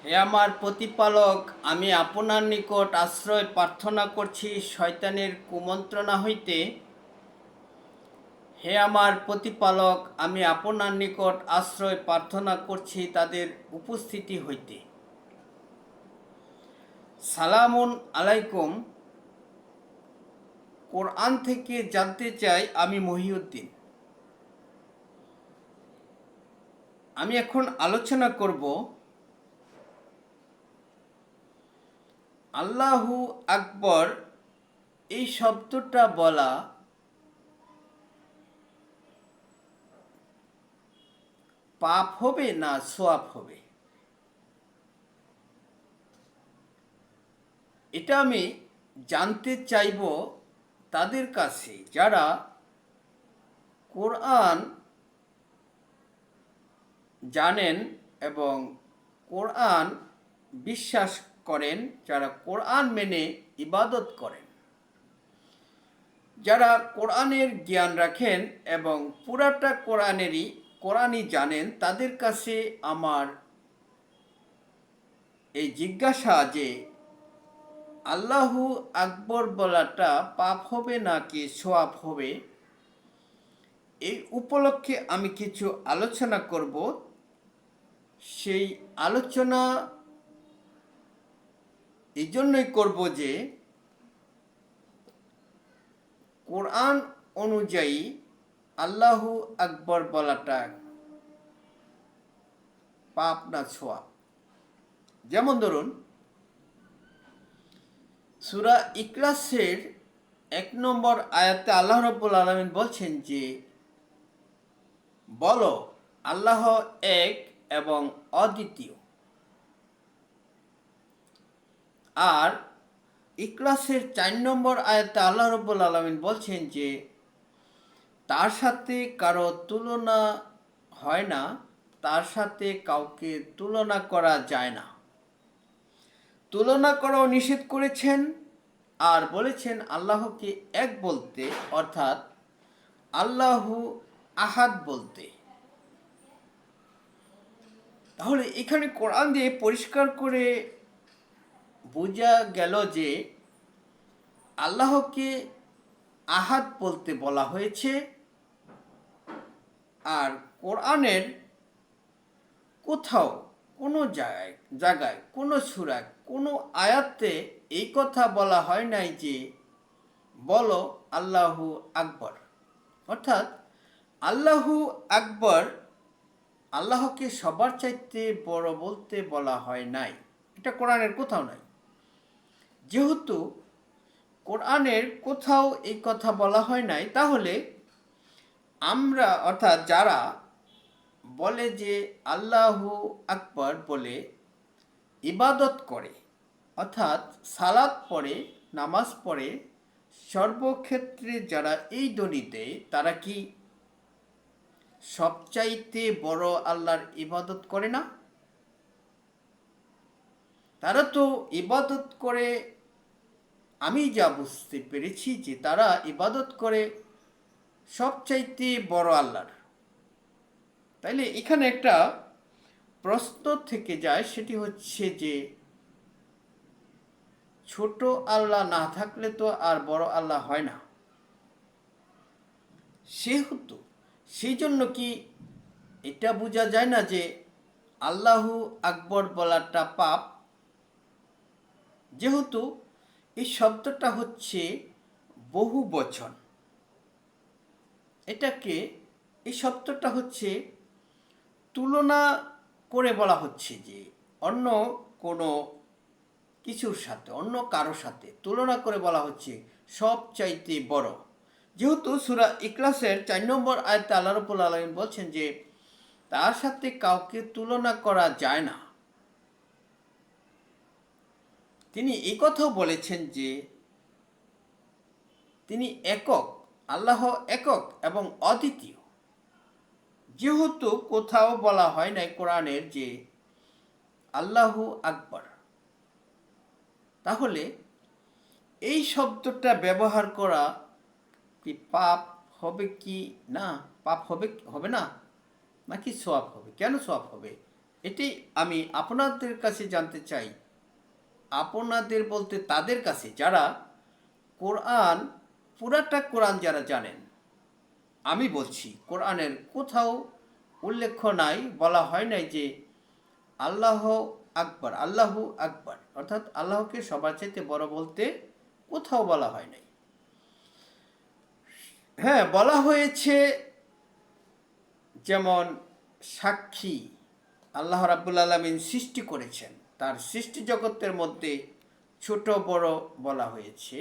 হে আমার প্রতিপালক, আমি আপনার নিকট আশ্রয় প্রার্থনা করছি শয়তানের কুমন্ত্রণা হইতে। হে আমার প্রতিপালক, আমি আপনার নিকট আশ্রয় প্রার্থনা করছি তাদের উপস্থিতি হইতে। সালামুন আলাইকুম। কোরআন থেকে জানতে চাই, আমি মহিউদ্দিন। আমি এখন আলোচনা করব আল্লাহু আকবর এই শব্দটা বলা পাপ হবে না সোয়াব হবে। এটা আমি জানতে চাইব তাদের কাছে যারা কোরআন জানেন এবং কোরআন বিশ্বাস করেন, যারা কোরআন মেনে ইবাদত করেন, যারা কোরআনের জ্ঞান রাখেন এবং পুরাটা কোরআনই জানেন। তাদের কাছে আমার এই জিজ্ঞাসা যে আল্লাহু আকবর বলাটা পাপ হবে নাকি সোয়াব হবে, এই উপলক্ষে আমি কিছু আলোচনা করব। সেই আলোচনা এই জন্যই করব যে কোরআন অনুযায়ী আল্লাহু আকবর বলাটা পাপ না সোয়াব। যেমন ধরুন, সূরা ইখলাসের 1 নম্বর আয়াতে আল্লাহ রাব্বুল আলামিন বলছেন যে বলো আল্লাহ এক এবং অদ্বিতীয়। আর ইখলাসের 4 নম্বর আয়াতে আল্লাহ রাব্বুল আলামিন বলছেন যে তার সাথে কারো তুলনা হয় না, তার সাথে কাউকে তুলনা করা যায় না। তুলনা করাও নিষেধ করেছেন আর বলেছেন আল্লাহকে এক বলতে, অর্থাৎ আল্লাহু আহাদ বলতে। তাহলে এখানে কোরআন দিয়ে পরিষ্কার করে বোঝা গেল যে আল্লাহকে আহাদ বলতে বলা হয়েছে। আর কোরআনের কোথাও কোনো জায়গায় কোনো সূরায় কোনো আয়াতে এই কথা বলা হয় নাই যে বলো আল্লাহু আকবর। অর্থাৎ আল্লাহু আকবর আল্লাহকে সবার চাইতে বড় বলতে বলা হয় নাই, এটা কোরআনের কোথাও নাই। যেহেতু কোরআনের কোথাও এই কথা বলা হয় নাই, তাহলে আমরা অর্থাৎ যারা বলে যে আল্লাহু আকবর বলে ইবাদত করে, অর্থাৎ সালাত পড়ে, নামাজ পড়ে, সর্বক্ষেত্রে যারা এই ধ্বনি দেয়, তারা কি সবচাইতে বড় আল্লাহর ইবাদত করে না? তারা তো ইবাদত করে, আমি যা বুঝতে পেরেছি যে তারা ইবাদত করে সবচাইতে বড় আল্লাহর। তাইলে এখানে একটা প্রশ্ন থেকে যায়, সেটি হচ্ছে যে ছোট আল্লাহ না থাকলে তো আর বড় আল্লাহ হয় না। সেহেতু সেই জন্য কি এটা বোঝা যায় না যে আল্লাহু আকবর বলাটা পাপ? যেহেতু এই শব্দটা হচ্ছে বহু বচন, এই শব্দটা হচ্ছে তুলনা করে বলা হচ্ছে যে অন্য কোনো কিছুর সাথে, অন্য কারোর সাথে তুলনা করে বলা হচ্ছে সবচাইতে বড়। যেহেতু সূরা ইখলাসের 4 নম্বর আয়াতে আল্লাহ রাব্বুল আলামিন বলছেন যে তার সাথে কাউকে তুলনা করা যায় না। তিনি এই কথাও বলেছেন যে তিনি একক, আল্লাহ একক এবং অদ্বিতীয়। যেহেতু কোথাও বলা হয় নাই কোরআনের যে আল্লাহু আকবর, তাহলে এই শব্দটা ব্যবহার করা কি পাপ হবে কি না? পাপ হবে না নাকি সোয়াব হবে? কেন সোয়াব হবে? এটি আমি আপনাদের কাছে জানতে চাই, আপনাদের বলতে তাদের কাছে যারা কোরআন, পুরাটা কোরআন যারা জানেন। আমি বলছি কোরআনের কোথাও উল্লেখ নাই, বলা হয় নাই যে আল্লাহ আকবার, আল্লাহু আকবার, অর্থাৎ আল্লাহকে সবার চাইতে বড় বলতে কোথাও বলা হয় নাই। হ্যাঁ, বলা হয়েছে যেমন সাক্ষী আল্লাহ রাব্বুল আলামিন সৃষ্টি করেছেন, তার সৃষ্টি জগতের মধ্যে ছোট বড় বলা হয়েছে।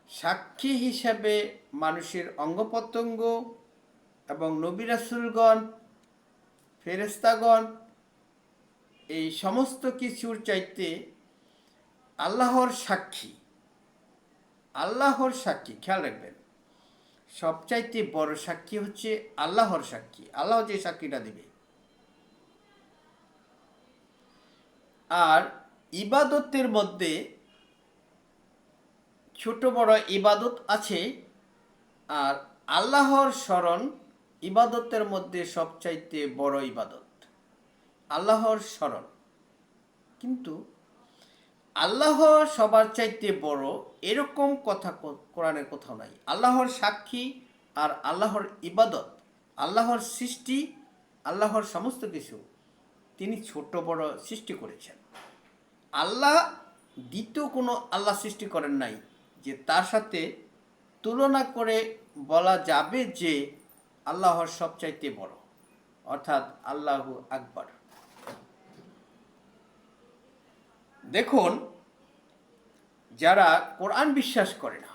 সাক্ষী হিসাবে মানুষের অঙ্গ প্রত্যঙ্গ এবং নবী রাসূলগণ, ফেরেশতাগণ, এই সমস্ত কিছুর চাইতে আল্লাহর সাক্ষী, আল্লাহর সাক্ষী, খেয়াল রাখবেন, সবচাইতে বড় সাক্ষী হচ্ছে আল্লাহর সাক্ষী, আল্লাহ যে সাক্ষীটা দিবে। আর ইবাদতের মধ্যে ছোট বড় ইবাদত আছে, আর আল্লাহর স্মরণ ইবাদতের মধ্যে সবচাইতে বড় ইবাদত, আল্লাহর স্মরণ। কিন্তু আল্লাহ সবার চাইতে বড় এরকম কথা কোরআনের কোথাও নাই। আল্লাহর সাক্ষী আর আল্লাহর ইবাদত, আল্লাহর সৃষ্টি, আল্লাহর সমস্ত কিছু তিনি ছোট বড় সৃষ্টি করেছেন। আল্লাহ দ্বিতীয় কোনো আল্লাহ সৃষ্টি করেন নাই যে তার সাথে তুলনা করে বলা যাবে যে আল্লাহর সবচাইতে বড়, অর্থাৎ আল্লাহু আকবার। দেখুন, যারা কোরআন বিশ্বাস করে না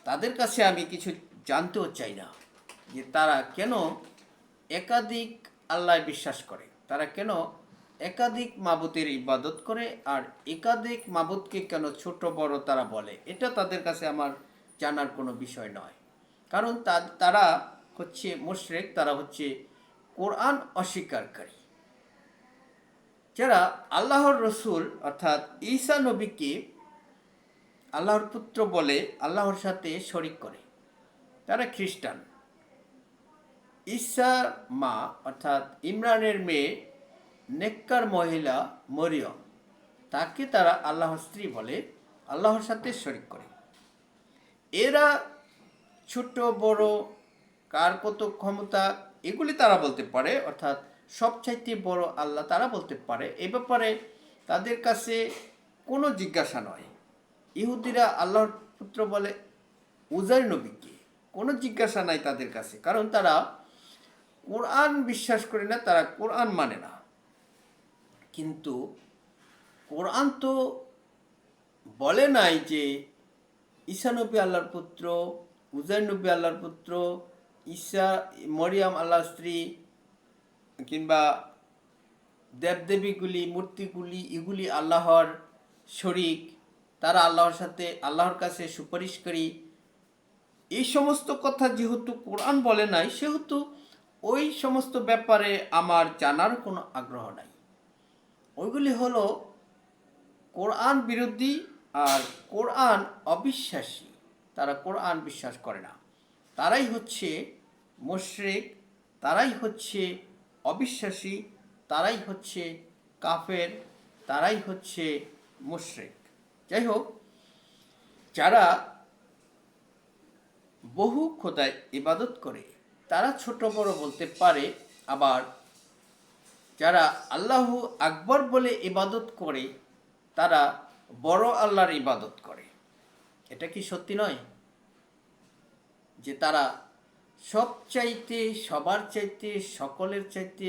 তাদের কাছে আমি কিছু জানতেও চাই না যে তারা কেন একাধিক আল্লাহ বিশ্বাস করে, তারা কেন একাধিক মাবুদের ইবাদত করে, আর একাধিক মাবুদকে কেন ছোট বড় তারা বলে। এটা তাদের কাছে আমার জানার কোনো বিষয় নয়, কারণ তারা হচ্ছে মুশরিক, তারা হচ্ছে কোরআন অস্বীকারী। যারা আল্লাহর রসুল অর্থাৎ ঈসা নবীকে আল্লাহর পুত্র বলে আল্লাহর সাথে শরিক করে, তারা খ্রিস্টান। ঈসার মা অর্থাৎ ইমরানের মেয়ে নেককার মহিলা মরিয়ম, তাকে তারা আল্লাহর স্ত্রী বলে, আল্লাহর সাথে শরিক করে। এরা ছোট বড়, কার কত ক্ষমতা, এগুলি তারা বলতে পারে, অর্থাৎ সবচাইতে বড় আল্লাহ তারা বলতে পারে। এ ব্যাপারে তাদের কাছে কোনো জিজ্ঞাসা নয়। ইহুদিরা আল্লাহর পুত্র বলে উজাইর নবীকে, কোনো জিজ্ঞাসা নাই তাদের কাছে, কারণ তারা কোরআন বিশ্বাস করে না, তারা কোরআন মানে না। কিন্তু কোরআন তো বলে নাই যে ঈসা নবী আল্লাহর পুত্র, উজাইর নবী আল্লাহর পুত্র, ঈসা মরিয়াম আল্লাহর স্ত্রী, কিংবা দেবদেবীগুলি, মূর্তিগুলি, এগুলি আল্লাহর শরিক, তারা আল্লাহর সাথে, আল্লাহর কাছে সুপারিশকারী। এই সমস্ত কথা যেহেতু কোরআন বলে নাই, সেহেতু ওই সমস্ত ব্যাপারে আমার জানার কোনো আগ্রহ নাই। ওইগুলি হলো কোরআন বিরোধী আর কোরআন অবিশ্বাসী, তারা কোরআন বিশ্বাস করে না, তারাই হচ্ছে মুশরিক, তারাই হচ্ছে অবিশ্বাসী, তারাই হচ্ছে কাফের, তারাই হচ্ছে মুশরিক। যাই হোক, যারা বহু খোদায় ইবাদত করে তারা ছোট বড় বলতে পারে, আবার যারা আল্লাহু আকবর বলে ইবাদত করে তারা বড় আল্লাহর ইবাদত করে। এটা কি সত্যি নয় যে তারা সবচাইতে, সবার চাইতে, সকলের চাইতে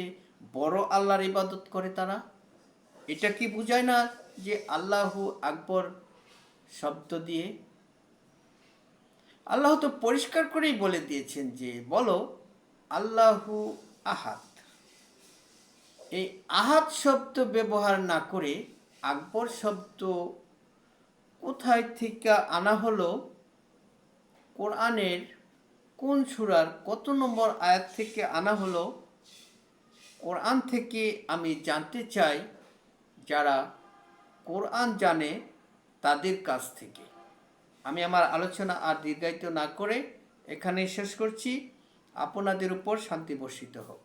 বড় আল্লাহর ইবাদত করে? তারা এটা কি বুঝায় না যে আল্লাহু আকবর শব্দ দিয়ে? আল্লাহ তো পরিষ্কার করেই বলে দিয়েছেন যে বলো আল্লাহু আহাদ। এই আহাদ শব্দ ব্যবহার না করে আকবর শব্দ কোথায় থেকে আনা হলো? কোরআনের কোন সূরার কত নম্বর আয়াত থেকে আনা হলো? কোরআন থেকে আমি জানতে চাই, যারা কোরআন জানে তাদের কাছ থেকে। আমি আমার আলোচনা আর দীর্ঘায়িত না করে এখানেই শেষ করছি। আপনাদের উপর শান্তি বর্ষিত হোক।